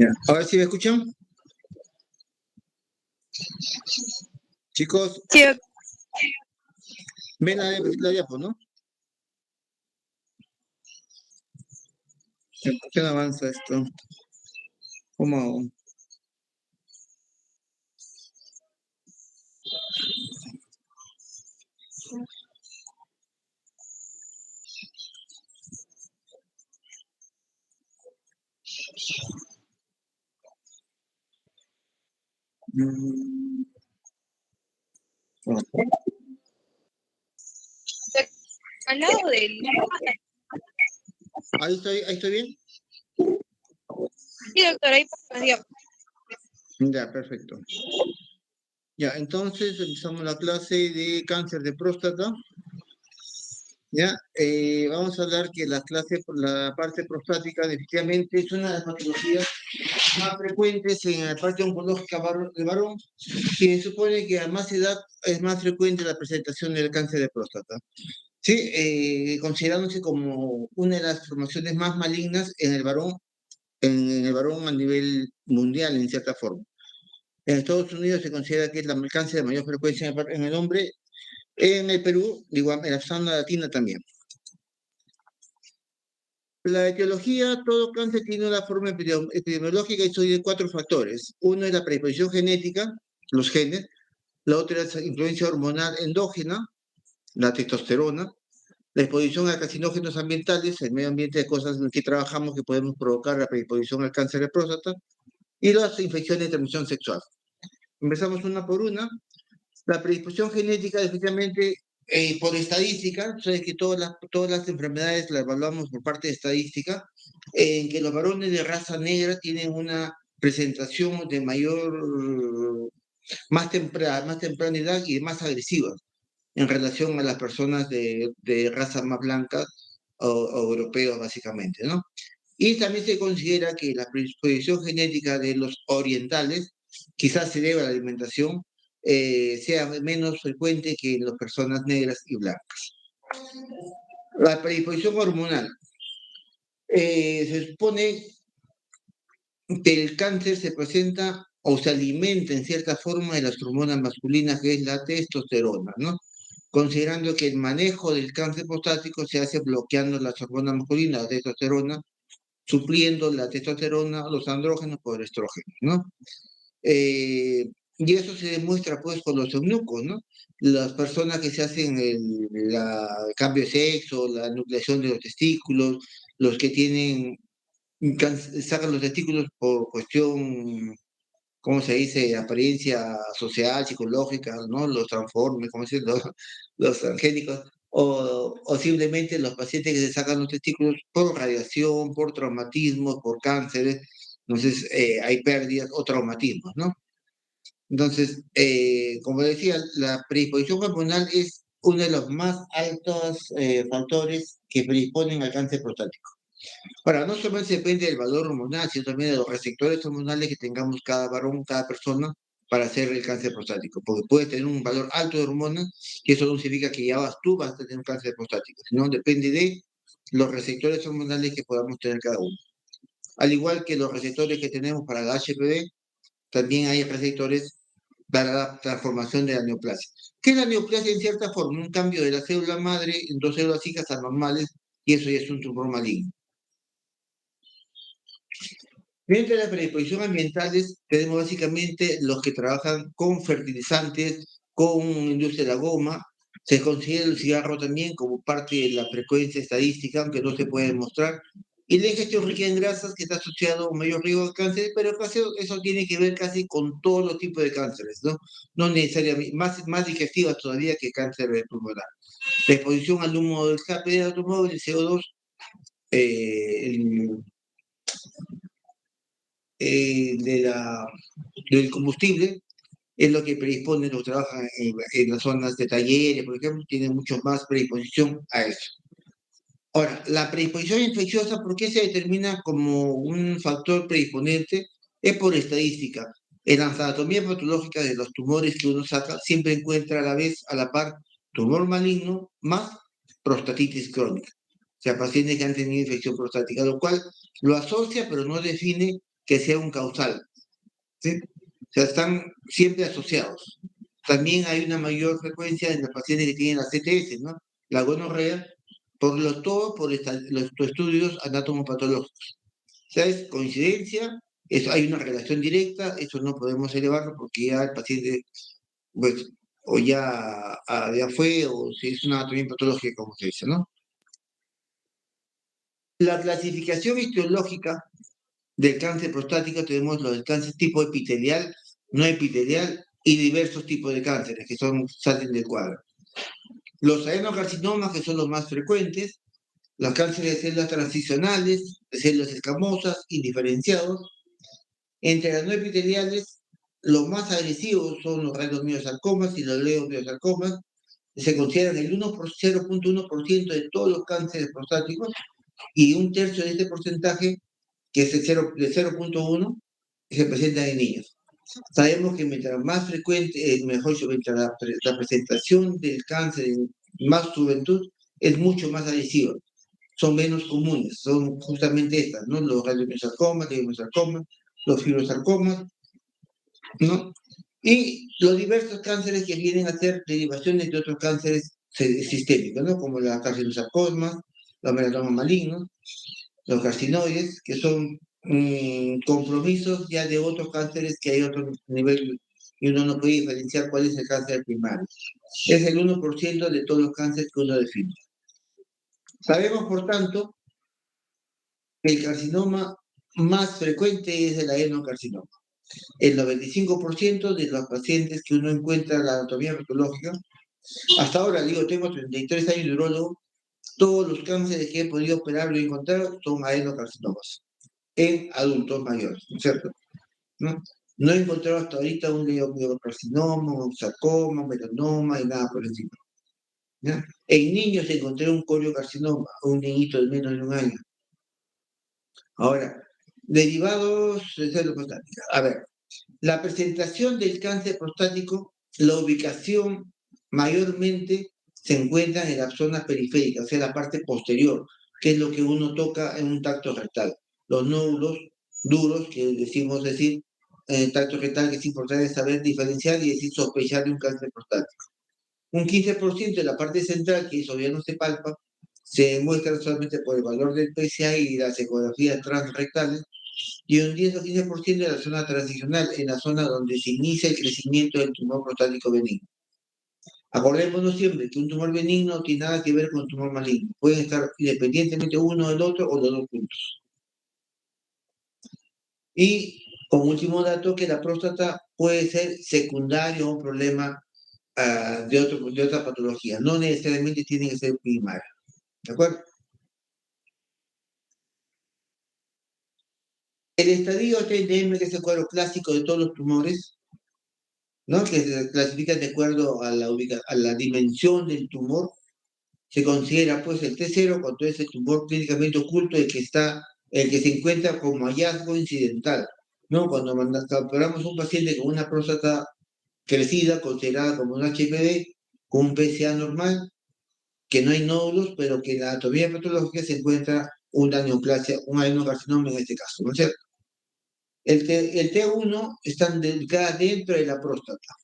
Ya. ¿Ahora sí me escuchan? Chicos, Sí, ven la diapo, ¿no? ¿Por qué no avanza esto? ¿Cómo hago? Mm, al lado del... ahí estoy bien. Sí, doctor, ahí por Dios. Ya, perfecto. Ya, entonces empezamos la clase de cáncer de próstata. Ya, vamos a hablar que la parte prostática definitivamente es una de las patologías más frecuentes en la parte oncológica del varón y se supone que a más edad es más frecuente la presentación del cáncer de próstata. Sí, considerándose como una de las formaciones más malignas en el varón a nivel mundial, en cierta forma. En Estados Unidos se considera que es el cáncer de mayor frecuencia en el hombre. En el Perú, igual, en la zona latina también. La etiología, todo cáncer tiene una forma epidemiológica y son de 4 factores. Uno es la predisposición genética, los genes. La otra es la influencia hormonal endógena, la testosterona. La exposición a carcinógenos ambientales, el medio ambiente de cosas en las que trabajamos que podemos provocar la predisposición al cáncer de próstata. Y las infecciones de transmisión sexual. Empezamos una por una. La predisposición genética, definitivamente, por estadística, sabes que todas las enfermedades las evaluamos por parte de estadística, en que los varones de raza negra tienen una presentación de más temprana edad y más agresiva en relación a las personas de raza más blanca o europeos, básicamente, ¿no? Y también se considera que la predisposición genética de los orientales quizás se debe a la alimentación, sea menos frecuente que en las personas negras y blancas. La predisposición hormonal. Se supone que el cáncer se presenta o se alimenta en cierta forma de las hormonas masculinas, que es la testosterona, ¿no? Considerando que el manejo del cáncer prostático se hace bloqueando las hormonas masculinas, la testosterona, supliendo la testosterona, los andrógenos por estrógenos, ¿no? Y eso se demuestra pues con los eunucos, ¿no? Las personas que se hacen el cambio de sexo, la nucleación de los testículos, los que sacan los testículos por cuestión, ¿cómo se dice?, apariencia social, psicológica, ¿no? Los transformes, ¿cómo se dice? Los transgénicos, o simplemente los pacientes que se sacan los testículos por radiación, por traumatismos, por cánceres, entonces hay pérdidas o traumatismos, ¿no? Entonces, como decía, la predisposición hormonal es uno de los más altos factores que predisponen al cáncer prostático. Ahora, no solamente depende del valor hormonal, sino también de los receptores hormonales que tengamos cada varón, cada persona, para hacer el cáncer prostático. Porque puedes tener un valor alto de hormonas, que eso no significa que tú vas a tener un cáncer prostático, sino depende de los receptores hormonales que podamos tener cada uno. Al igual que los receptores que tenemos para la HPV, también hay receptores para la transformación de la neoplasia. ¿Qué es la neoplasia en cierta forma? Un cambio de la célula madre en 2 células hijas anormales, y eso ya es un tumor maligno. Dentro de las predisposiciones ambientales tenemos básicamente los que trabajan con fertilizantes, con industria de la goma. Se considera el cigarro también como parte de la frecuencia estadística, aunque no se puede demostrar. Y la ingestión rica en grasas, que está asociado a un mayor riesgo de cáncer, pero casi eso tiene que ver casi con todos los tipos de cánceres, ¿no? No necesariamente, más digestivas todavía que cáncer pulmonar. La exposición al humo del escape del automóvil, el CO2, el, de del combustible, es lo que predispone los que trabajan en las zonas de talleres, por ejemplo, tienen mucho más predisposición a eso. Ahora, la predisposición infecciosa, ¿por qué se determina como un factor predisponente? Es por estadística. En la anatomía patológica de los tumores que uno saca, siempre encuentra a la vez, a la par, tumor maligno más prostatitis crónica. O sea, pacientes que han tenido infección prostática, lo cual lo asocia, pero no define que sea un causal. ¿Sí? O sea, están siempre asociados. También hay una mayor frecuencia en los pacientes que tienen la CTS, ¿no? La gonorrea, todo por los estudios anatomopatológicos. O sea, es coincidencia, hay una relación directa, eso no podemos elevarlo porque ya el paciente, pues, o ya fue, o si es una anatomía patológica, como se dice, ¿no? La clasificación histológica del cáncer prostático tenemos lo del cáncer tipo epitelial, no epitelial y diversos tipos de cánceres que salen del cuadro. Los adenocarcinomas, que son los más frecuentes, los cánceres de células transicionales, de células escamosas, indiferenciados. Entre las no epiteliales, los más agresivos son los radiomiosarcomas y los leomiosarcomas, que se consideran el 0.1% de todos los cánceres prostáticos, y un tercio de este porcentaje, que es el 0.1, se presenta en niños. Sabemos que mientras más frecuente, mejor dicho, mientras la presentación del cáncer en más juventud es mucho más agresiva. Son menos comunes, son justamente estas, ¿no? Los radiomiosarcomas, los fibrosarcomas, ¿no? Y los diversos cánceres que vienen a ser derivaciones de otros cánceres sistémicos, ¿no? Como la carcinosarcoma, los melanomas malignos, los carcinoides, que son compromisos ya de otros cánceres que hay otro nivel y uno no puede diferenciar cuál es el cáncer primario. Es el 1% de todos los cánceres que uno define. Sabemos, por tanto, que el carcinoma más frecuente es el adenocarcinoma. El 95% de los pacientes que uno encuentra en la anatomía patológica, hasta ahora, digo, tengo 33 años de urologo, todos los cánceres que he podido operar y encontrar son adenocarcinomas en adultos mayores, ¿no es cierto? No he encontrado hasta ahorita un leiocarcinoma, un sarcoma, un melanoma y nada por el estilo. ¿Ya? En niños encontré un coriocarcinoma, un niñito de menos de un año. Ahora, derivados de células prostáticas. A ver, la presentación del cáncer prostático, la ubicación mayormente se encuentra en las zonas periféricas, o sea, la parte posterior, que es lo que uno toca en un tacto rectal. Los nódulos duros, que decimos decir, en el tacto rectal, que es importante saber diferenciar y decir sospechar de un cáncer prostático. Un 15% de la parte central, que eso ya no se palpa, se muestra solamente por el valor del PSA y las ecografías transrectales, y un 10 o 15% de la zona transicional, en la zona donde se inicia el crecimiento del tumor prostático benigno. Acordémonos siempre que un tumor benigno no tiene nada que ver con un tumor maligno. Pueden estar independientemente uno del otro o los dos juntos. Y como último dato, que la próstata puede ser secundario a un problema de otra patología. No necesariamente tiene que ser primaria. ¿De acuerdo? El estadio TNM, que es el cuadro clásico de todos los tumores, ¿no? Que se clasifican de acuerdo a la dimensión del tumor, se considera pues el T0 cuando es el tumor clínicamente oculto, el que se encuentra como hallazgo incidental, ¿no? Cuando capturamos un paciente con una próstata crecida, considerada como un HPV, con un PSA normal, que no hay nódulos, pero que en la anatomía patológica se encuentra una neoplasia, un adenocarcinoma en este caso, ¿no es cierto? El T1 está dentro de la próstata.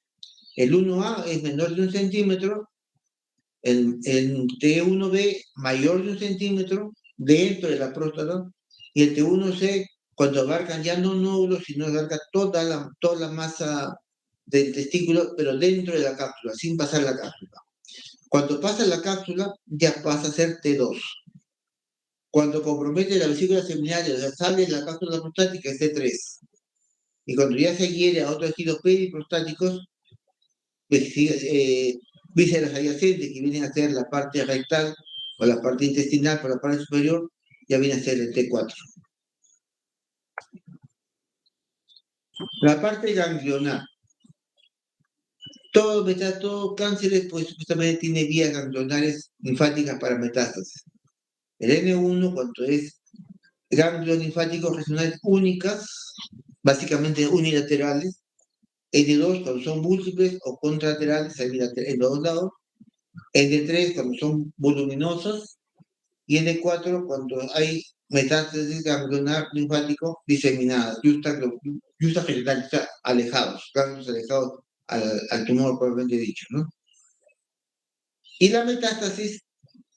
El 1A es menor de 1 centímetro, el T1B mayor de 1 centímetro dentro de la próstata, y el T1C cuando abarcan ya no nódulos, sino abarca toda la masa del testículo, pero dentro de la cápsula, sin pasar la cápsula. Cuando pasa la cápsula, ya pasa a ser T2. Cuando compromete la vesícula seminal, o sea, sale de la cápsula prostática, es T3. Y cuando ya se hiere a otros tejidos periprostáticos, vísceras adyacentes, que vienen a ser la parte rectal o la parte intestinal por la parte superior, ya viene a ser el T4. La parte ganglionar. Todo cáncer, pues supuestamente tiene vías ganglionares linfáticas para metástasis. El N1, cuando es ganglios linfáticos regionales únicas, básicamente unilaterales. N2, cuando son múltiples o contralaterales, en los dos lados. N3, cuando son voluminosas. Y N4, cuando hay metástasis ganglionar linfático diseminadas, justa alejados, ganglios alejados al tumor propiamente dicho, ¿no? Y la metástasis,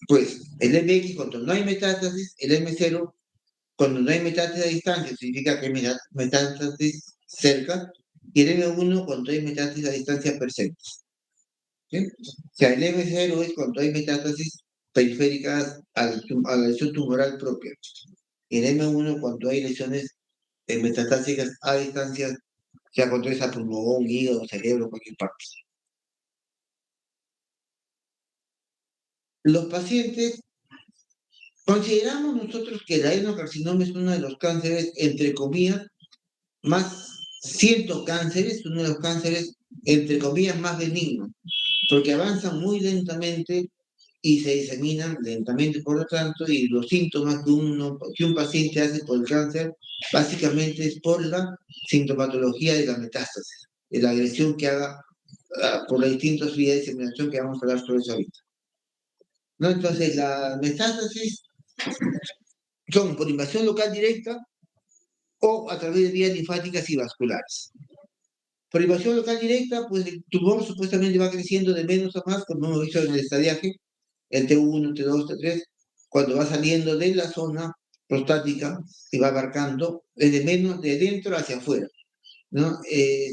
pues el MX cuando no hay metástasis, el M0 cuando no hay metástasis a distancia, significa que hay metástasis cerca, y el M1 cuando hay metástasis a distancia presentes. ¿Sí? O sea, el M0 es cuando hay metástasis periféricas a la lesión tumoral propia. Y el M1 cuando hay lesiones metastásicas a distancia, sea cuando es a pulmón, hígado, cerebro, cualquier parte. Los pacientes, consideramos nosotros que el adenocarcinoma es uno de los cánceres, entre comillas, más, siento cánceres, uno de los cánceres, entre comillas, más benignos, porque avanzan muy lentamente y se diseminan lentamente, por lo tanto, y los síntomas que un paciente hace por el cáncer, básicamente es por la sintomatología de la metástasis, de la agresión que haga por las distintas vías de diseminación que vamos a hablar sobre eso ahorita. ¿No? Entonces, la metástasis son por invasión local directa o a través de vías linfáticas y vasculares. Por invasión local directa, pues el tumor supuestamente va creciendo de menos a más, como hemos visto en el estadiaje, el T1, T2, T3, cuando va saliendo de la zona prostática y va abarcando de dentro hacia afuera, ¿no?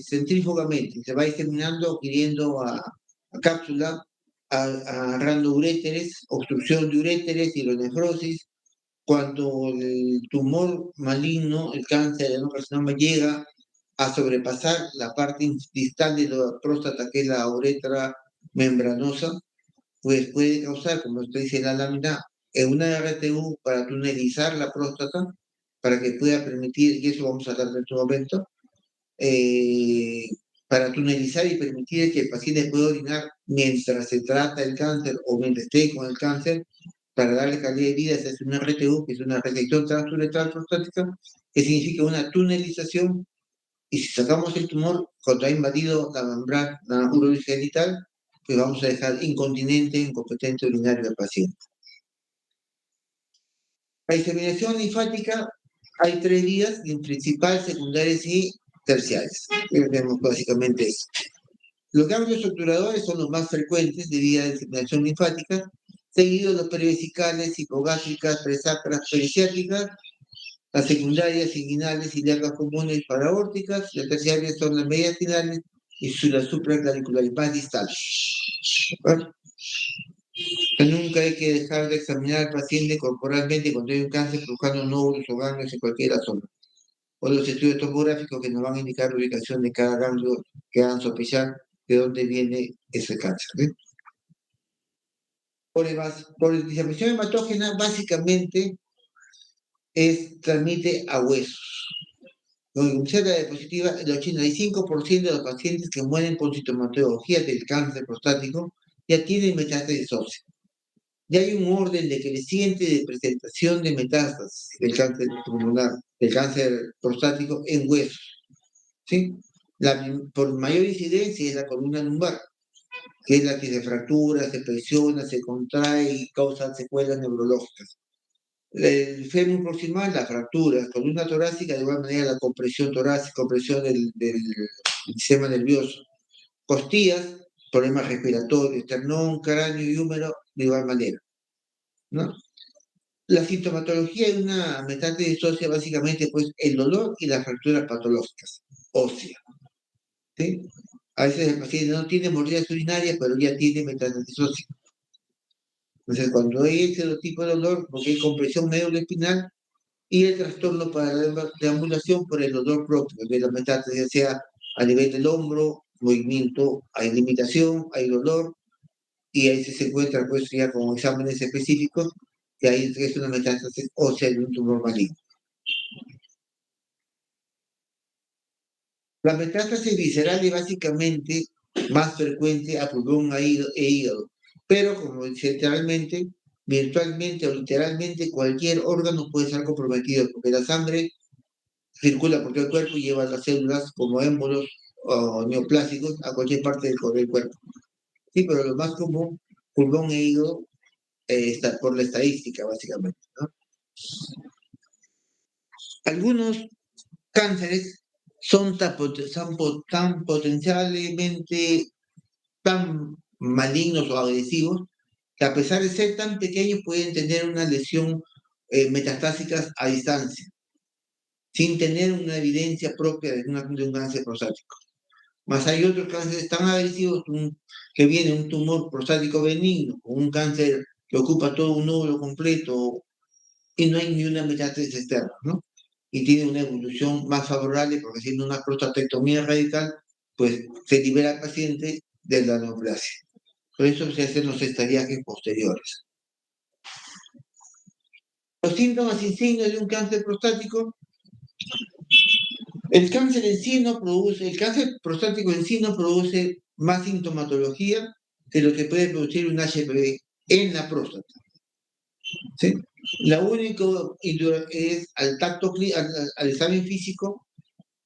Centrífugamente, se va diseminando, adquiriendo a cápsula, agarrando uréteres, obstrucción de uréteres, hidronefrosis. Cuando el tumor maligno, el cáncer, el adenocarcinoma llega a sobrepasar la parte distal de la próstata, que es la uretra membranosa, pues puede causar, como usted dice en la lámina, una RTU para tunelizar la próstata, para que pueda permitir, y eso vamos a hablar en otro momento, para tunelizar y permitir que el paciente pueda orinar mientras se trata el cáncer o mientras esté con el cáncer, para darle calidad de vida. Se hace una RTU, que es una resección transuretral prostática, que significa una tunelización, y si sacamos el tumor, cuando ha invadido la membrana urogenital, pues vamos a dejar incontinente, incompetente urinario al paciente. La diseminación linfática, hay tres vías, principal, secundarias y terciarias. Vemos básicamente eso. Los ganglios estructuradores son los más frecuentes de vía de diseminación linfática, seguidos los perivesicales, hipogástricas, presacras, periciáticas, las secundarias, inguinales, ilíacas comunes, paraórticas, las terciarias son las mediastinales y las supraclaviculares, más distales. ¿Bueno? Nunca hay que dejar de examinar al paciente corporalmente cuando hay un cáncer buscando nódulos o ganglios en cualquier zona. O los estudios tomográficos que nos van a indicar la ubicación de cada ganglio, que hagan sospechar de dónde viene ese cáncer. ¿Sí? Por diseminación hematógena, básicamente transmite a huesos. Con Z positiva, el 85% de los pacientes que mueren con sintomatología del cáncer prostático ya tienen metástasis ósea. Ya hay un orden decreciente de presentación de metástasis del cáncer pulmonar, del cáncer prostático en huesos. ¿Sí? Por mayor incidencia es la columna lumbar, que es la que se fractura, se presiona, se contrae y causa secuelas neurológicas. El fémur proximal, la fractura, columna torácica, de igual manera la compresión torácica, compresión del sistema nervioso. Costillas, problemas respiratorios, esternón, cráneo y húmero, de igual manera, ¿no? La sintomatología de una metástasis ósea básicamente pues el dolor y las fracturas patológicas óseas, ¿sí? A veces el paciente no tiene hemorragias urinarias, pero ya tiene metástasis ósea. Entonces, cuando hay ese tipo de dolor, porque hay compresión medulloespinal y el trastorno para la deambulación por el dolor propio de la metástasis, ya sea a nivel del hombro, movimiento, hay limitación, hay dolor, y ahí se encuentra pues ya con exámenes específicos, que ahí es una metástasis ósea de un tumor maligno. La metástasis visceral es básicamente más frecuente a pulmón e hígado, pero como dice literalmente, virtualmente o literalmente cualquier órgano puede ser comprometido, porque la sangre circula por todo el cuerpo y lleva las células como émbolos o neoplásicos a cualquier parte del cuerpo. Sí, pero lo más común, pulmón e hígado, está por la estadística, básicamente, ¿no? Algunos cánceres son tan potencialmente tan malignos o agresivos que a pesar de ser tan pequeños pueden tener una lesión metastásica a distancia, sin tener una evidencia propia de un cáncer prostático. Más hay otros cánceres tan agresivos que viene un tumor prostático benigno, o un cáncer que ocupa todo un óvulo completo y no hay ni una metástasis externa, ¿no? Y tiene una evolución más favorable porque haciendo una prostatectomía radical, pues se libera al paciente de la neoplasia. Por eso se hacen los estadiajes posteriores. Los síntomas insignios de un cáncer prostático, el cáncer prostático en sí no produce más sintomatología que lo que puede producir un HPV en la próstata. ¿Sí? La única es al examen físico,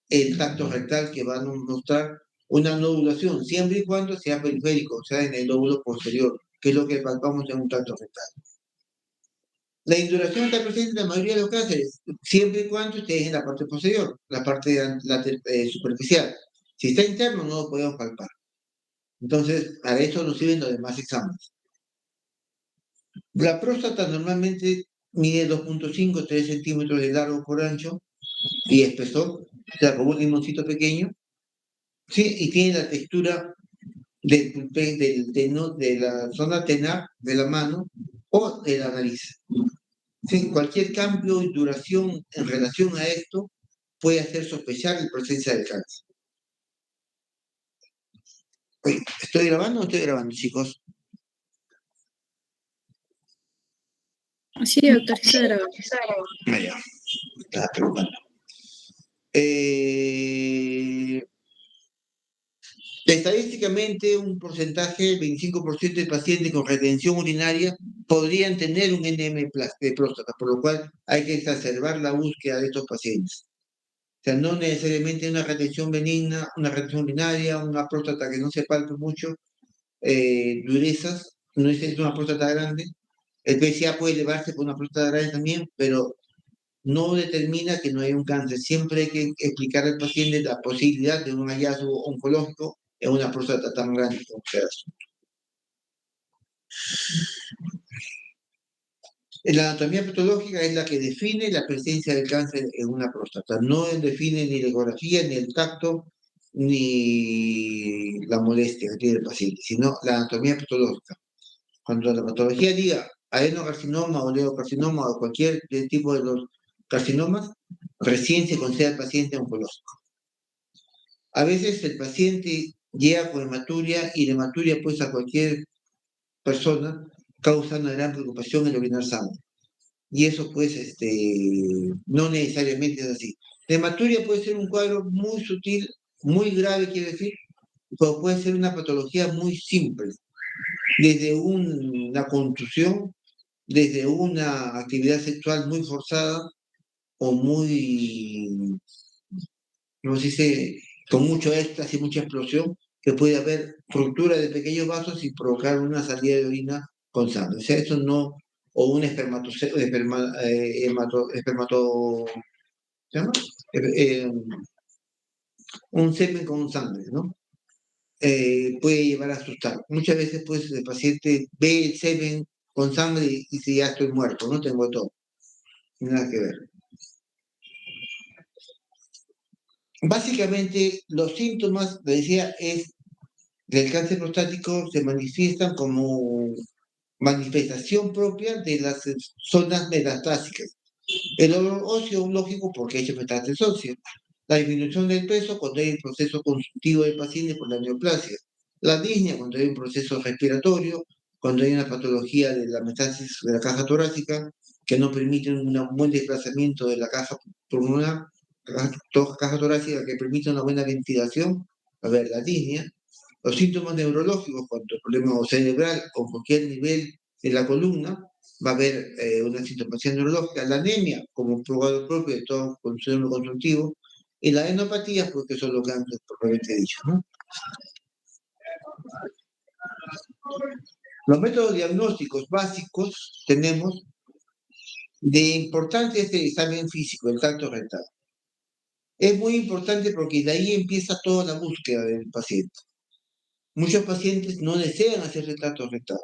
el tacto rectal que va a mostrar una nodulación, siempre y cuando sea periférico, o sea, en el lóbulo posterior, que es lo que palpamos en un tacto rectal. La induración está presente en la mayoría de los cánceres, siempre y cuando esté en la parte posterior, la parte superficial. Si está interno, no lo podemos palpar. Entonces, para eso nos sirven los demás exámenes. La próstata normalmente mide 2.5, 3 centímetros de largo por ancho y espesor, o sea, como un limoncito pequeño, ¿sí? Y tiene la textura de la zona tenar de la mano o de la nariz. ¿Sí? Cualquier cambio y duración en relación a esto puede hacer sospechar la presencia del cáncer. Oye, ¿estoy grabando o no estoy grabando, chicos? Sí, doctor, está grabando. Ya, estaba preocupando. Estadísticamente, un porcentaje, el 25% de pacientes con retención urinaria podrían tener un NM de próstata, por lo cual hay que exacerbar la búsqueda de estos pacientes. O sea, no necesariamente una retención benigna, una retención urinaria, una próstata que no se palpe mucho, durezas, no es una próstata grande. El PSA puede elevarse por una próstata grande también, pero no determina que no hay un cáncer. Siempre hay que explicar al paciente la posibilidad de un hallazgo oncológico en una próstata tan grande como ustedes. La anatomía patológica es la que define la presencia del cáncer en una próstata. No define ni la ecografía, ni el tacto, ni la molestia que tiene el paciente, sino la anatomía patológica. Cuando la patología diga adenocarcinoma o leocarcinoma o cualquier tipo de los carcinomas, recién se considera el paciente oncológico. A veces el paciente llega con hematuria y la hematuria, pues a cualquier persona, causa una gran preocupación el orinar sangre. Y eso, pues, no necesariamente es así. La hematuria puede ser un cuadro muy sutil, muy grave, quiere decir, pero puede ser una patología muy simple, desde una contusión, desde una actividad sexual muy forzada o muy, no sé si con mucho éxtasis, mucha explosión, que puede haber ruptura de pequeños vasos y provocar una salida de orina con sangre. O sea, eso no, o un ¿se llama? Un semen con sangre, ¿no? Puede llevar a asustar. Muchas veces, pues, el paciente ve el semen con sangre y si ya estoy muerto, no tengo todo. Nada que ver. Básicamente, los síntomas, le decía, del cáncer prostático se manifiestan como manifestación propia de las zonas metastásicas. El dolor óseo, lógico, porque hay metástasis ósea. La disminución del peso cuando hay un proceso consultivo del paciente por la neoplasia. La disnea cuando hay un proceso respiratorio, cuando hay una patología de la metástasis de la caja torácica que no permite un buen desplazamiento de la caja pulmonar, caja torácica que permite una buena ventilación. A ver, la disnea. Los síntomas neurológicos, cuando el problema cerebral o cualquier nivel de la columna, va a haber una sintomatología neurológica, la anemia como probado propio de todo consumo consultivo, y la enopatía, porque son los ganglios propiamente dicho, ¿no? Los métodos diagnósticos básicos tenemos de importante este examen físico, el tacto rectal. Es muy importante porque de ahí empieza toda la búsqueda del paciente. Muchos pacientes no desean hacerse tacto rectal.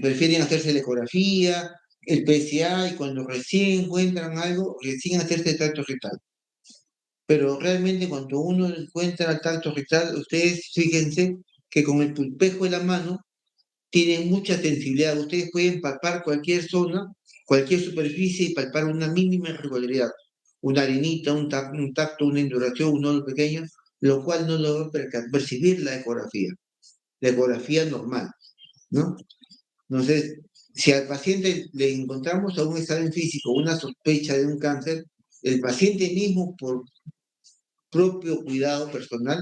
Prefieren hacerse la ecografía, el PSA, y cuando recién encuentran algo, recién hacerse el tacto rectal. Pero realmente cuando uno encuentra el tacto rectal, ustedes fíjense que con el pulpejo de la mano tienen mucha sensibilidad. Ustedes pueden palpar cualquier zona, cualquier superficie y palpar una mínima irregularidad. Una arenita, un tacto, una induración, un nódulo pequeño, lo cual no lo va a percibir la ecografía normal, ¿no? Entonces, si al paciente le encontramos a un examen físico una sospecha de un cáncer, el paciente mismo, por propio cuidado personal,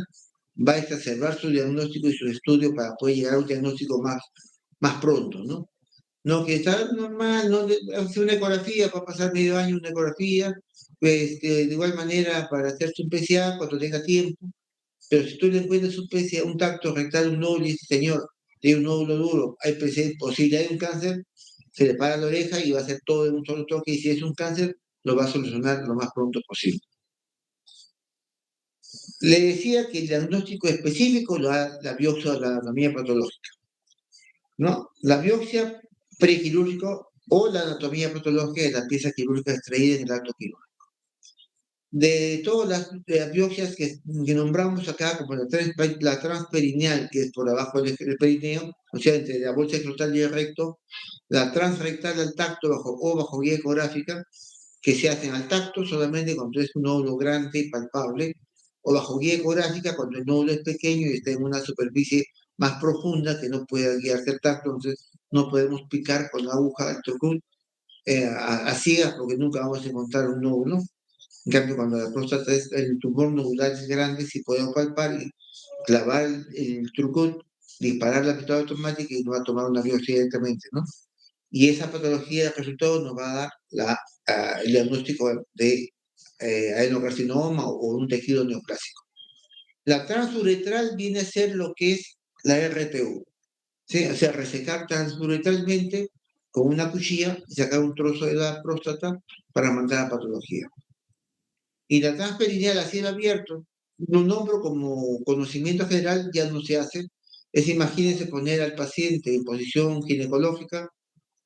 va a exacerbar su diagnóstico y su estudio para poder llegar a un diagnóstico más pronto, ¿no? No, que está normal, no hace una ecografía, va a pasar medio año una ecografía, pues, de igual manera para hacerse un PSA cuando tenga tiempo, pero si tú le encuentras un PSA, un tacto rectal, un nódulo, y dices, señor, tiene un nódulo duro, hay posibilidad de un cáncer, se le para la oreja y va a hacer todo en un solo toque, y si es un cáncer, lo va a solucionar lo más pronto posible. Le decía que el diagnóstico específico lo da la biopsia de la anatomía patológica, ¿no? La biopsia prequirúrgica o la anatomía patológica de la pieza quirúrgica extraída en el acto quirúrgico. De todas las biopsias que nombramos acá, como la transperineal, que es por abajo del perineo, o sea, entre la bolsa escrotal y el recto, la transrectal al tacto bajo guía ecográfica, que se hacen al tacto solamente cuando es un nódulo grande y palpable, o bajo guía ecográfica cuando el nódulo es pequeño y está en una superficie más profunda que no puede guiarse al tacto, entonces no podemos picar con la aguja al trucul a ciegas porque nunca vamos a encontrar un nódulo. En cambio, cuando la próstata es el tumor nodular es grande, sí podemos palpar y clavar el trucul, disparar la pistola automática y nos va a tomar una biopsia directamente, ¿no? Y esa patología, el resultado nos va a dar el diagnóstico de adenocarcinoma o un tejido neoplásico. La transuretral viene a ser lo que es la RTU, ¿sí? O sea, resecar transuretralmente con una cuchilla y sacar un trozo de la próstata para mandar a patología. Y la transperineal a cielo abierto, lo nombro como conocimiento general, ya no se hace. Es, imagínense poner al paciente en posición ginecológica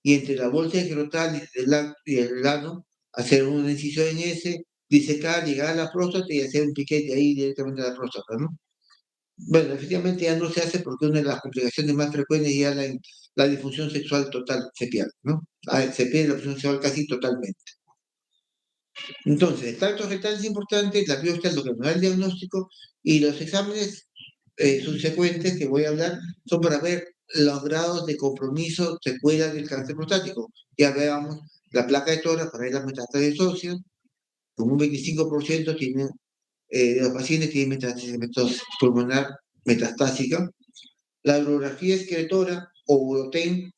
y entre la bolsa escrotal y el ano, hacer una incisión en ese, disecar, llegar a la próstata y hacer un piquete ahí directamente a la próstata, ¿no? Bueno, efectivamente ya no se hace porque una de las complicaciones más frecuentes es ya la disfunción sexual total se pierde, ¿no? Se pierde la disfunción sexual casi totalmente. Entonces, el tacto rectal es importante, la biopsia es lo que nos da el diagnóstico y los exámenes subsecuentes que voy a hablar son para ver los grados de compromiso, secuelas del cáncer prostático. Ya veamos la placa de tórax para ver las metástasis óseas, como un 25% de los pacientes tienen metástasis pulmonar metastásica. La urografía excretora o uroten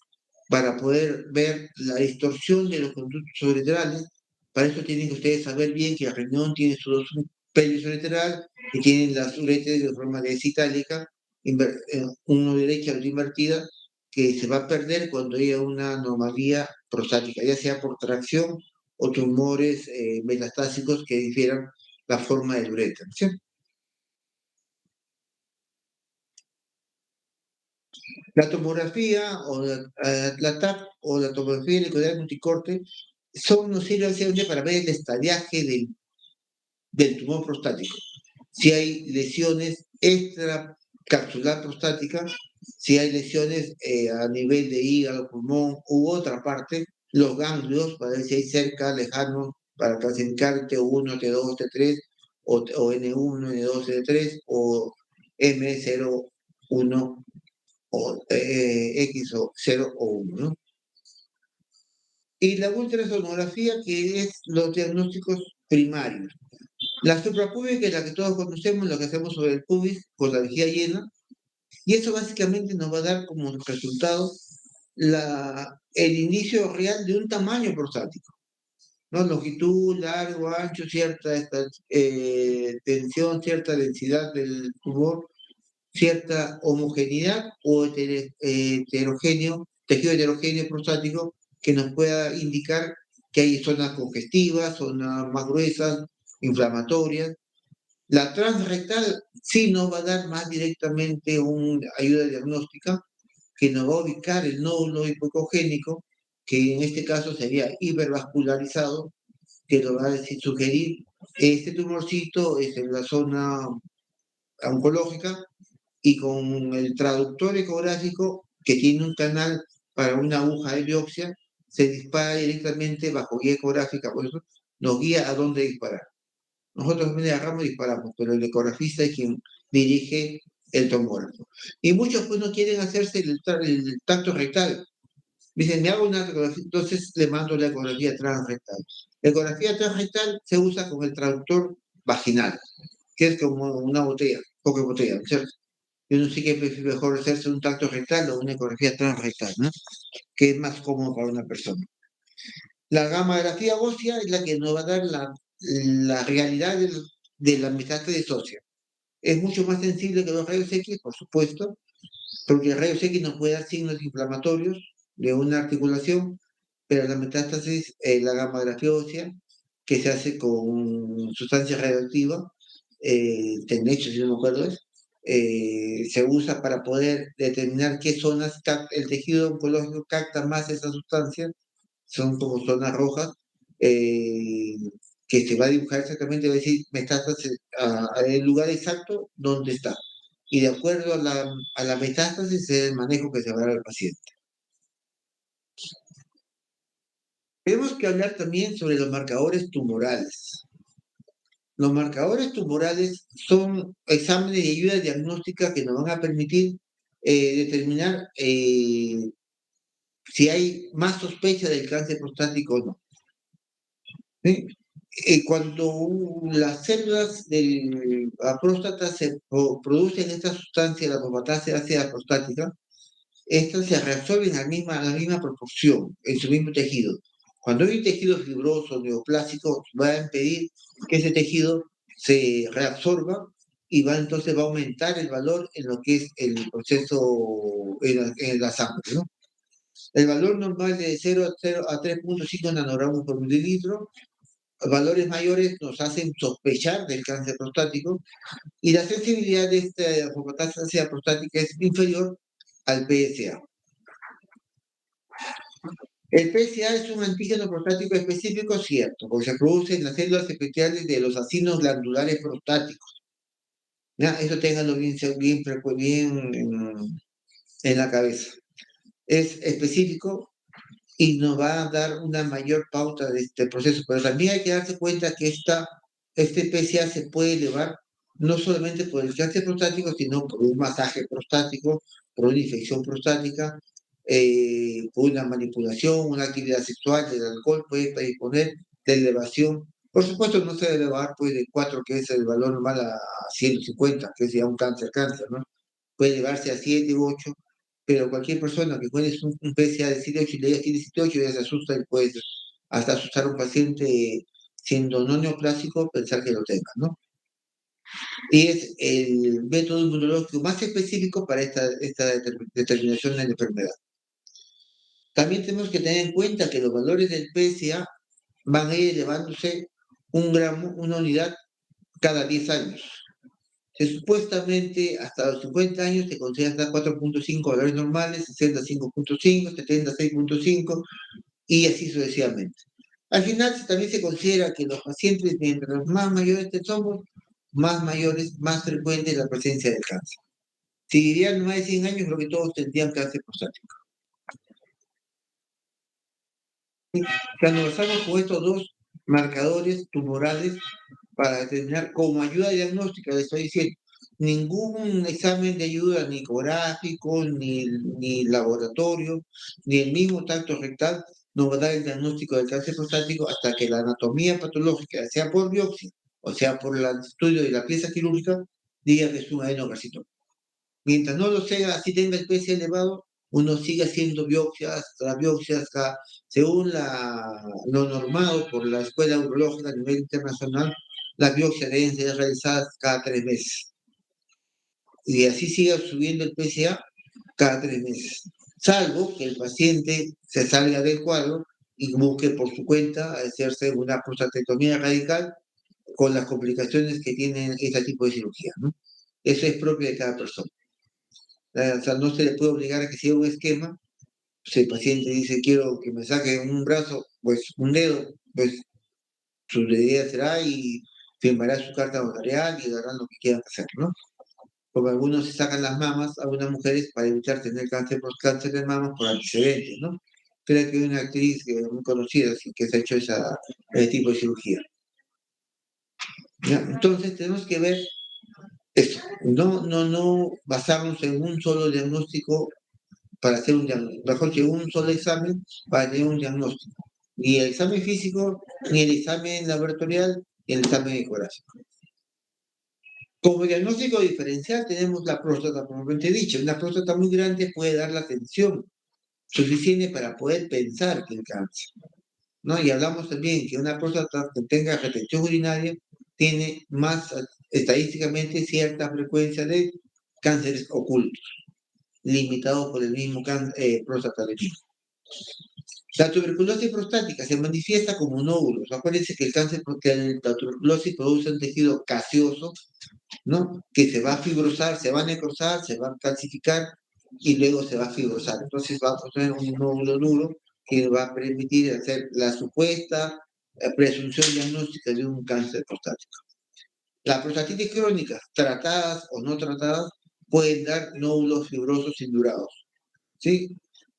para poder ver la distorsión de los conductos ureterales. Para eso tienen que ustedes saber bien que el riñón tiene su pelvis ureteral y tienen las uretres de forma descitálica, uno derecha, otra invertida, que se va a perder cuando haya una anomalía prostática, ya sea por tracción o tumores metastásicos que difieran la forma del ureter, ¿sí? La tomografía o la TAP o la tomografía molecular multicorte nos sirven básicamente para ver el estadiaje del tumor prostático. Si hay lesiones extracapsular prostáticas, si hay lesiones a nivel de hígado, pulmón u otra parte, los ganglios, para ver si hay cerca, lejano, para clasificar T1, T2, T3, o N1, N2, N3, o M01 o X o 0 o 1, ¿no? Y la ultrasonografía, que es los diagnósticos primarios. La suprapúbica es la que todos conocemos, lo que hacemos sobre el pubis con la vejiga llena, y eso básicamente nos va a dar como resultado el inicio real de un tamaño prostático, ¿no? Longitud, largo, ancho, cierta tensión, cierta densidad del tumor, cierta homogeneidad o heterogéneo, tejido heterogéneo prostático que nos pueda indicar que hay zonas congestivas, zonas más gruesas, inflamatorias. La transrectal sí nos va a dar más directamente una ayuda diagnóstica que nos va a ubicar el nódulo hipocogénico, que en este caso sería hipervascularizado, que nos va a sugerir este tumorcito es en la zona oncológica, y con el traductor ecográfico que tiene un canal para una aguja de biopsia, se dispara directamente bajo guía ecográfica, por eso nos guía a dónde disparar. Nosotros también agarramos y disparamos, pero el ecografista es quien dirige el tomógrafo. Y muchos pues no quieren hacerse el tacto rectal. Dicen, me hago una ecografía, entonces le mando la ecografía transrectal. La ecografía transrectal se usa con el traductor vaginal, que es como una botella, poca botella, ¿cierto? Yo no sé qué es mejor hacerse un tacto rectal o una ecografía transrectal, ¿no? Que es más cómodo para una persona. La gamografía ósea es la que nos va a dar la realidad de la metástasis ósea. Es mucho más sensible que los rayos X, por supuesto, porque el rayos X nos puede dar signos inflamatorios de una articulación, pero la metástasis, la gamografía ósea, que se hace con sustancia radioactiva, Tenecho, si no me acuerdo, se usa para poder determinar qué zonas el tejido oncológico capta más esa sustancia, son como zonas rojas, eh, que se va a dibujar exactamente, va a decir metástasis, el lugar exacto donde está. Y de acuerdo a la metástasis es el manejo que se va a dar al paciente. Tenemos que hablar también sobre los marcadores tumorales. Los marcadores tumorales son exámenes y ayudas diagnósticas que nos van a permitir determinar si hay más sospecha del cáncer prostático o no. ¿Sí? Cuando las células de la próstata se producen esta sustancia, la aromatasa ácida prostática, estas se reabsorben a la misma proporción, en su mismo tejido. Cuando hay un tejido fibroso, neoplásico, va a impedir que ese tejido se reabsorba y entonces va a aumentar el valor en lo que es el proceso en la sangre, ¿no? El valor normal de 0 a 3.5 nanogramos por mililitro, valores mayores nos hacen sospechar del cáncer prostático, y la sensibilidad de esta aromatasa prostática es inferior al PSA. El PSA es un antígeno prostático específico, cierto, porque se produce en las células especiales de los acinos glandulares prostáticos. ¿Ya? Eso ténganlo bien en la cabeza. Es específico y nos va a dar una mayor pauta de este proceso, pero también hay que darse cuenta que este PSA se puede elevar no solamente por el cáncer prostático, sino por un masaje prostático, por una infección prostática, por una manipulación, una actividad sexual, del alcohol puede predisponer de elevación. Por supuesto, no se debe elevar pues, de 4, que es el valor normal, a 150, que es ya un cáncer, ¿no? Puede elevarse a 7 u 8, pero cualquier persona que puede un PSA de 7,8 y le diga tiene 7,8 ya se asusta y puede hasta asustar a un paciente siendo no neoplásico, pensar que lo tenga, ¿no? Y es el método inmunológico más específico para esta determinación de la enfermedad. También tenemos que tener en cuenta que los valores del PSA van a ir elevándose 1 gramo, una unidad, cada 10 años. Supuestamente hasta los 50 años se considera hasta 4.5 valores normales, 60 5.5, 70 6.5 y así sucesivamente. Al final también se considera que los pacientes, mientras más mayores somos, más frecuente es la presencia del cáncer. Si vivían más de 100 años, creo que todos tendrían cáncer prostático. Cuando basamos con estos dos marcadores tumorales para determinar como ayuda diagnóstica, les estoy diciendo, ningún examen de ayuda, ni ecográfico, ni laboratorio, ni el mismo tacto rectal, nos va a dar el diagnóstico del cáncer prostático hasta que la anatomía patológica, sea por biopsia o sea por el estudio de la pieza quirúrgica, diga que es un adenocarcinoma. Mientras no lo sea, así tenga el PSA elevado, uno sigue haciendo biopsias tras biopsias, según lo normado por la Escuela Urológica a nivel internacional, las biopsias deben ser realizadas cada 3 meses. Y así siga subiendo el PSA cada 3 meses. Salvo que el paciente se salga del cuadro y busque por su cuenta hacerse una prostatectomía radical con las complicaciones que tienen este tipo de cirugía, ¿no? Eso es propio de cada persona. O sea, no se le puede obligar a que siga un esquema. Si el paciente dice, quiero que me saquen un brazo, pues un dedo, pues su idea será y firmará su carta notarial y darán lo que quieran hacer, ¿no? Como algunos se sacan las mamas, algunas mujeres, para evitar tener cáncer de mamas por antecedentes, ¿no? Creo que hay una actriz muy conocida así, que se ha hecho ese tipo de cirugía. ¿Ya? Entonces tenemos que ver esto, no basarnos en un solo diagnóstico para hacer un diagnóstico, mejor que un solo examen para tener un diagnóstico. Ni el examen físico, ni el examen laboratorial, ni el examen ecográfico. Como diagnóstico diferencial tenemos la próstata, propiamente dicho. Una próstata muy grande puede dar la tensión suficiente para poder pensar que el cáncer, ¿no? Y hablamos también que una próstata que tenga retención urinaria tiene más estadísticamente cierta frecuencia de cánceres ocultos, limitado por el mismo próstata benigna. La tuberculosis prostática se manifiesta como nódulos. Acuérdense que la tuberculosis produce un tejido gaseoso, ¿no? Que se va a fibrosar, se va a necrosar, se va a calcificar y luego se va a fibrosar. Entonces va a tener un nódulo duro que va a permitir hacer la supuesta presunción diagnóstica de un cáncer prostático. Las prostatitis crónicas, tratadas o no tratadas, pueden dar nódulos fibrosos indurados, ¿sí?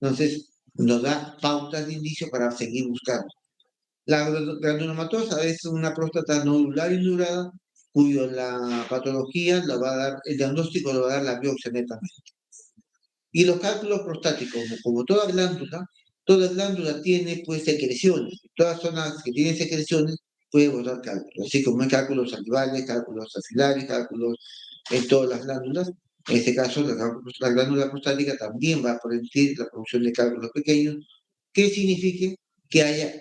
Entonces, nos da pautas de indicio para seguir buscando. La granulomatosa es una próstata nodular indurada, cuyo la patología la va a dar, el diagnóstico lo va a dar la biopsia netamente. Y los cálculos prostáticos, como toda glándula tiene pues secreciones. Todas zonas que tienen secreciones pueden botar cálculos, así como hay cálculos salivales, cálculos axilares, cálculos en todas las glándulas. En este caso, la glándula prostática también va a permitir la producción de cálculos pequeños, que signifique que haya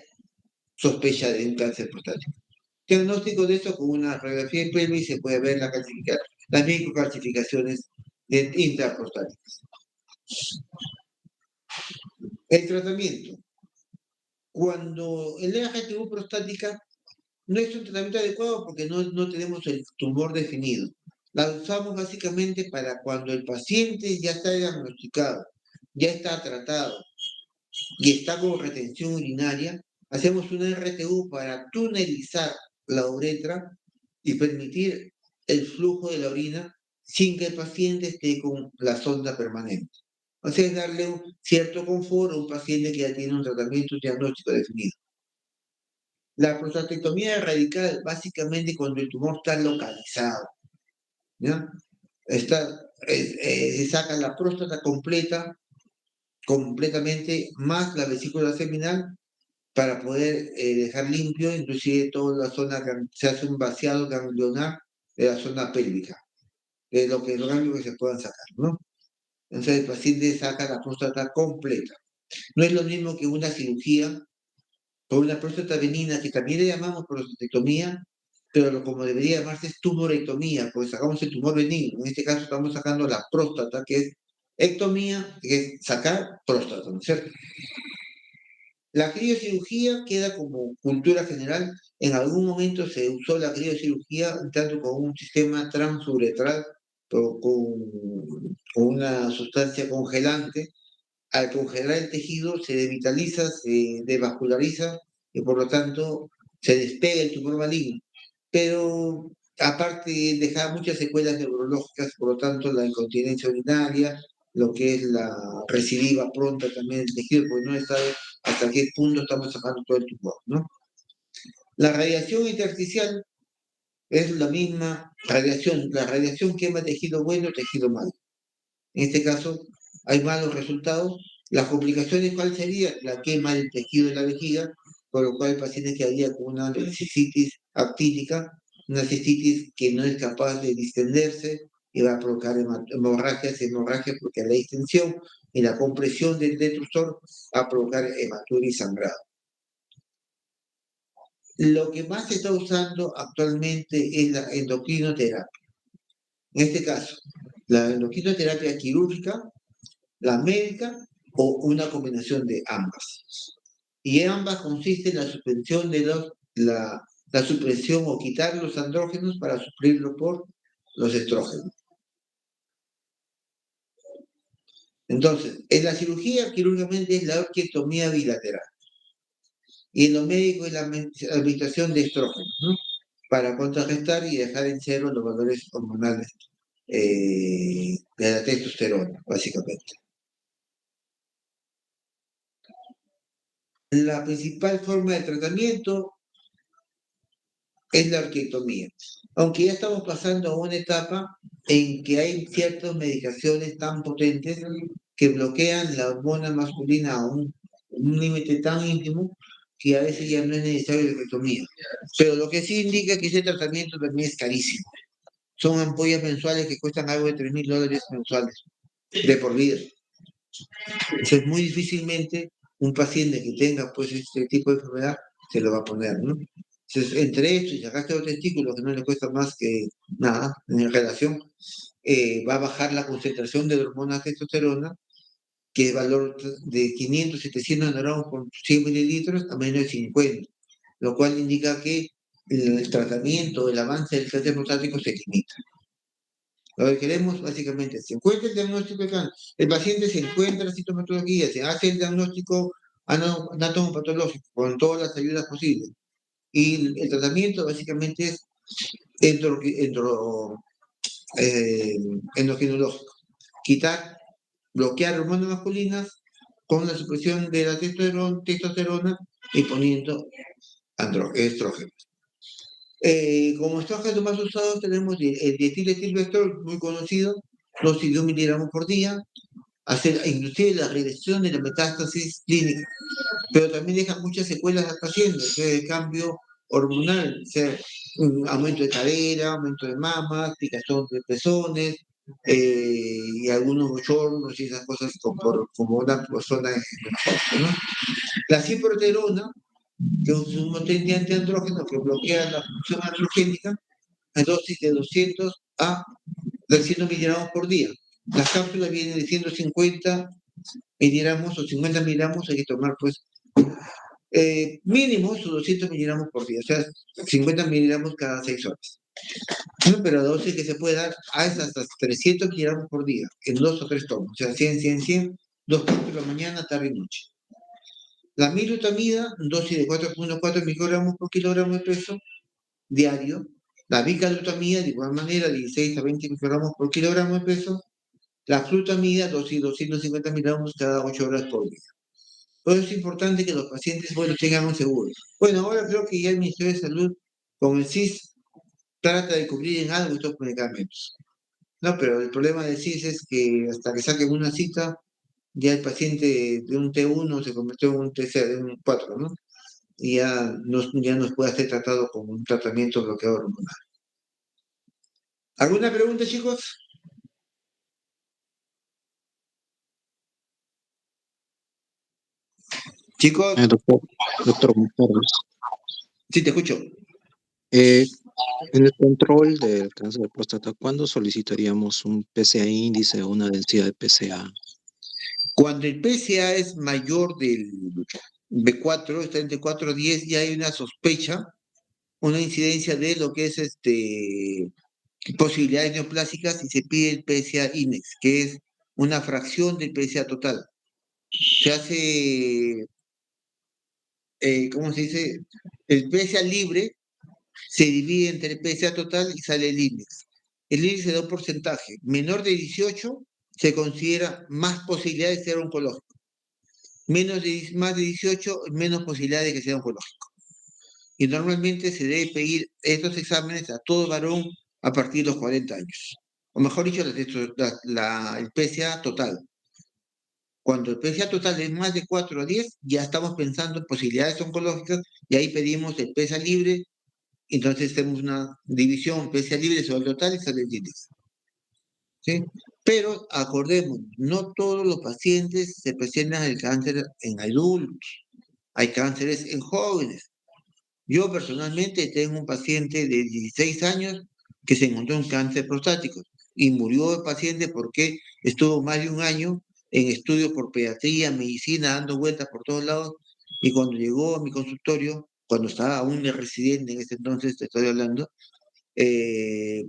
sospecha de un cáncer prostático. Diagnóstico de esto con una radiografía de pelvis se puede ver las microcalcificaciones intraprostáticas. El tratamiento. Cuando el RGTU prostática no es un tratamiento adecuado porque no tenemos el tumor definido. La usamos básicamente para cuando el paciente ya está diagnosticado, ya está tratado y está con retención urinaria, hacemos una RTU para tunelizar la uretra y permitir el flujo de la orina sin que el paciente esté con la sonda permanente. O sea, es darle un cierto confort a un paciente que ya tiene un tratamiento diagnóstico definido. La prostatectomía radical, básicamente cuando el tumor está localizado, ¿ya? Se saca la próstata completamente, más la vesícula seminal, para poder dejar limpio, inclusive toda la zona, se hace un vaciado ganglionar de la zona pélvica, de los ganglios que se puedan sacar, ¿no? Entonces el paciente saca la próstata completa. No es lo mismo que una cirugía con una próstata benigna, que también le llamamos prostatectomía, pero como debería llamarse es tumorectomía, porque sacamos el tumor benigno. En este caso estamos sacando la próstata, que es ectomía, que es sacar próstata, ¿no es cierto? La criocirugía queda como cultura general. En algún momento se usó la criocirugía tanto con un sistema transuretral, con una sustancia congelante. Al congelar el tejido se devitaliza, se devasculariza y por lo tanto se despega el tumor maligno. Pero aparte deja muchas secuelas neurológicas, por lo tanto la incontinencia urinaria, lo que es la recidiva pronta también del tejido, porque no se sabe hasta qué punto estamos sacando todo el tumor, ¿no? La radiación intersticial es la misma radiación. La radiación quema tejido bueno, tejido malo. En este caso, hay malos resultados. Las complicaciones, ¿cuál sería? La quema del tejido de la vejiga, por lo cual el paciente quedaría con una cistitis actínica, una cistitis que no es capaz de distenderse y va a provocar hemorragias porque la distensión y la compresión del detrusor va a provocar hematura y sangrado. Lo que más se está usando actualmente es la endocrinoterapia. En este caso, la endocrinoterapia quirúrgica, la médica o una combinación de ambas. Y ambas consisten en la suspensión la supresión o quitar los andrógenos para suplirlo por los estrógenos. Entonces, en la cirugía, quirúrgicamente es la orquiectomía bilateral. Y en lo médico es la administración de estrógenos, ¿no? Para contrarrestar y dejar en cero los valores hormonales de la testosterona, básicamente. La principal forma de tratamiento es la orquiectomía, aunque ya estamos pasando a una etapa en que hay ciertas medicaciones tan potentes que bloquean la hormona masculina a un límite tan íntimo que a veces ya no es necesario la orquiectomía. Pero lo que sí indica que ese tratamiento también es carísimo. Son ampollas mensuales que cuestan algo de $3,000 mensuales, de por vida. Entonces, muy difícilmente un paciente que tenga pues este tipo de enfermedad se lo va a poner, ¿no? Entonces, entre esto y sacarse los testículos, que no le cuesta más que nada en relación, va a bajar la concentración de hormona testosterona, que es valor de 500, 700 nanogramos por 100 mililitros a menos de 50, lo cual indica que el tratamiento, el avance del cáncer prostático se limita. Lo que queremos básicamente, se encuentra el diagnóstico de cáncer, el paciente se encuentra la sintomatología, se hace el diagnóstico anatomopatológico con todas las ayudas posibles. Y el tratamiento básicamente es endocrinológico. Quitar, bloquear hormonas masculinas con la supresión de la testosterona y poniendo estrógenos. Como estrógenos más usados tenemos el dietilestilbestrol, muy conocido, 2 miligramos por día, hacer inclusive la regresión de la metástasis clínica, pero también deja muchas secuelas al paciente, o sea, el cambio hormonal, o sea, un aumento de cadera, aumento de mamas, picazón de pezones, y algunos bochornos y esas cosas como una persona en ¿no? La ciproterona, que es un potente antiandrógeno que bloquea la función androgénica, a dosis de 200 a 300 miligramos por día. Las cápsulas vienen de 150 miligramos o 50 miligramos, hay que tomar pues mínimo sus 200 miligramos por día, o sea, 50 miligramos cada 6 horas. ¿No? Pero la dosis que se puede dar es hasta 300 miligramos por día, en 2 o 3 tomos, o sea, 100, 100, 100, 2 cápsulas mañana, tarde y noche. La milutamida, dosis de 4,4 microgramos por kilogramo de peso diario. La bicalutamida, de igual manera, 16 a 20 microgramos por kilogramo de peso. La flutamida, dosis 250 miligramos cada 8 horas por día. Por eso es importante que los pacientes tengan un seguro. Bueno, ahora creo que ya el Ministerio de Salud, con el CIS, trata de cubrir en algo estos medicamentos. No, pero el problema del CIS es que hasta que saquen una cita, ya el paciente de un T1 se convirtió en un T0, en un 4, ¿no? Y ya nos puede ser tratado con un tratamiento bloqueador hormonal. ¿Alguna pregunta, chicos? Chicos, Doctor, buenas tardes. sí, te escucho. En el control del cáncer de próstata, ¿cuándo solicitaríamos un PSA índice o una densidad de PSA? Cuando el PSA es mayor B4, está entre 4 a 10, y hay una sospecha, una incidencia de lo que es posibilidades neoplásicas, y se pide el PSA index, que es una fracción del PSA total. Se hace, ¿cómo se dice? El PSA libre se divide entre el PSA total y sale el index. El índice da un porcentaje. Menor de 18 se considera más posibilidades de ser oncológico. Más de 18, menos posibilidades de que sea oncológico. Y normalmente se debe pedir estos exámenes a todo varón a partir de los 40 años. O mejor dicho, el PSA total. Cuando el PSA total es más de 4 a 10, ya estamos pensando en posibilidades oncológicas, y ahí pedimos el PSA libre. Entonces tenemos una división PSA libre sobre el total y sale el índice. ¿Sí? Pero acordemos, no todos los pacientes se presentan el cáncer en adultos. Hay cánceres en jóvenes. Yo personalmente tengo un paciente de 16 años que se encontró un cáncer prostático, y murió el paciente porque estuvo más de un año en estudios por pediatría, medicina, dando vueltas por todos lados, y cuando llegó a mi consultorio, cuando estaba aún de residente en ese entonces, te estoy hablando, eh,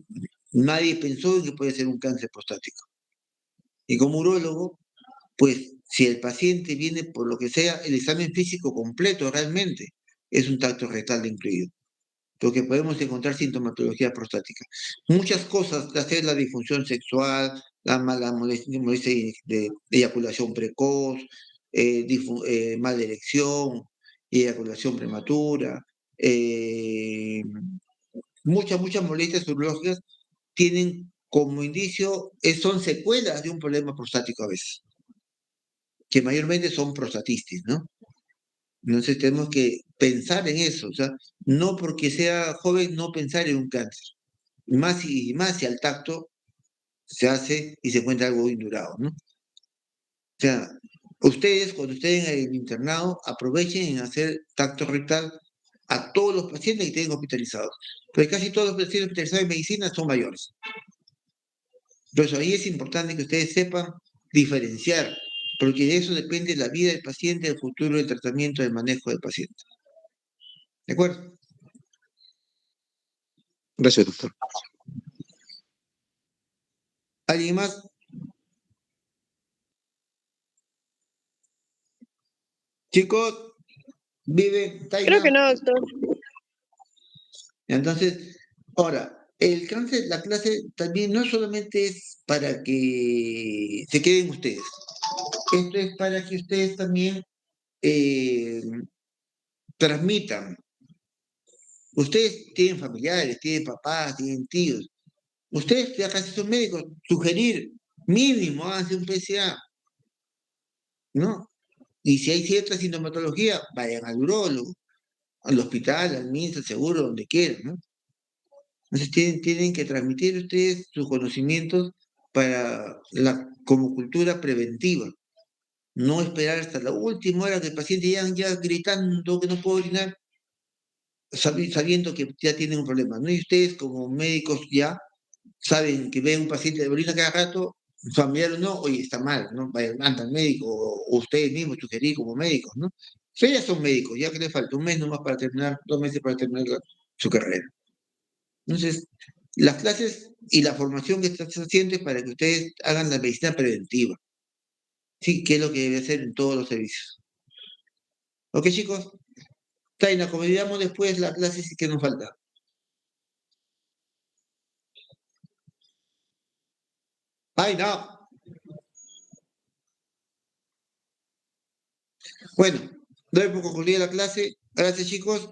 nadie pensó en que podía ser un cáncer prostático. Y como urólogo, pues si el paciente viene por lo que sea, el examen físico completo realmente es un tacto rectal incluido, porque podemos encontrar sintomatología prostática. Muchas cosas, hacer la disfunción sexual, la mala molestia de eyaculación precoz, mala erección, eyaculación prematura, muchas molestias urológicas tienen como indicio, son secuelas de un problema prostático a veces, que mayormente son prostatitis, ¿no? Entonces tenemos que pensar en eso, o sea, no porque sea joven no pensar en un cáncer, más si al tacto se hace y se encuentra algo indurado, ¿no? O sea, ustedes cuando estén en el internado aprovechen en hacer tacto rectal a todos los pacientes que estén hospitalizados, porque casi todos los pacientes hospitalizados en medicina son mayores. Entonces ahí es importante que ustedes sepan diferenciar, porque de eso depende la vida del paciente, el futuro del tratamiento, del manejo del paciente. ¿De acuerdo? Gracias, doctor. ¿Alguien más? Chicos, viven, Creo que Taina. no, doctor. Entonces, ahora, el cáncer, la clase también no solamente es para que se queden ustedes. Esto es para que ustedes también eh, transmitan. Ustedes tienen familiares, tienen papás, tienen tíos. Ustedes ya casi son médicos. Sugerir, mínimo, háganse un PSA, ¿no? Y si hay cierta sintomatología, vayan al urólogo, al hospital, al MINSA, al seguro, donde quieran, ¿no? Entonces tienen que transmitir ustedes sus conocimientos como cultura preventiva. No esperar hasta la última hora que el paciente ya gritando que no puede orinar, sabiendo que ya tienen un problema, ¿no? Y ustedes como médicos ya saben que ven un paciente de orina cada rato, familiar o no, oye, está mal, ¿no? Vayan al médico, o ustedes mismos sugerir como médicos, ¿no? Ustedes ya son médicos, ya que les falta un mes nomás para terminar, 2 meses para terminar su carrera. Entonces, las clases y la formación que estás haciendo es para que ustedes hagan la medicina preventiva, ¿sí? Que es lo que debe hacer en todos los servicios. ¿Ok, chicos? Taina, como digamos después la clase sí que nos falta. ¡Ay, no! Bueno, doy por concluida la clase. Gracias, chicos.